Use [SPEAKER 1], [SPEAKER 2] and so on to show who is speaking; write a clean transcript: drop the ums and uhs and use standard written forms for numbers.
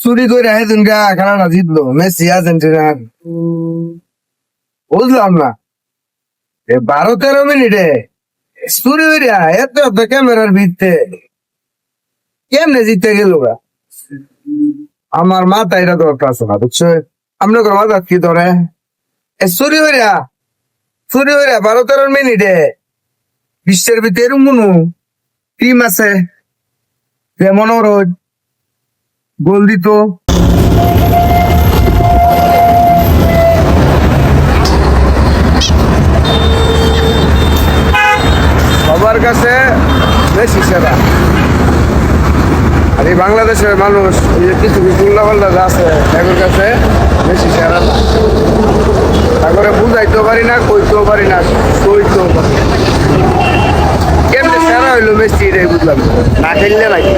[SPEAKER 1] চুরি করে হেদিন খেলাটা জিতলো মেসি আর্জেন্টিনার। বুঝলাম না 12-13 মিনিটে চুরি করিয়া এত এত ক্যামেরার ভিত্তে কেমনে জিতে গেল গা? আমার মাথা এটা দরকার আছে না, বুঝছো? আপনার মাথা কি ধরে চুরি করিয়া 12-13 মিনিটে বিশ্বের ভিতরে এরকম কোনো টিম আছে যে মনে করো গোল দিত? সবার কাছে বেশি সেরা। আর এই বাংলাদেশের মানুষ এই যে কিছু কিছু উল্লাপাল্লা যা আছে এদের কাছে বেশি সেরা না। তারপরে বুঝাইতেও পারি না, কইতেও পারি না, সইতেও পারি না। কেমনে সেরা হইলো মেসি এটাই বুঝলাম না, খেললে নাকি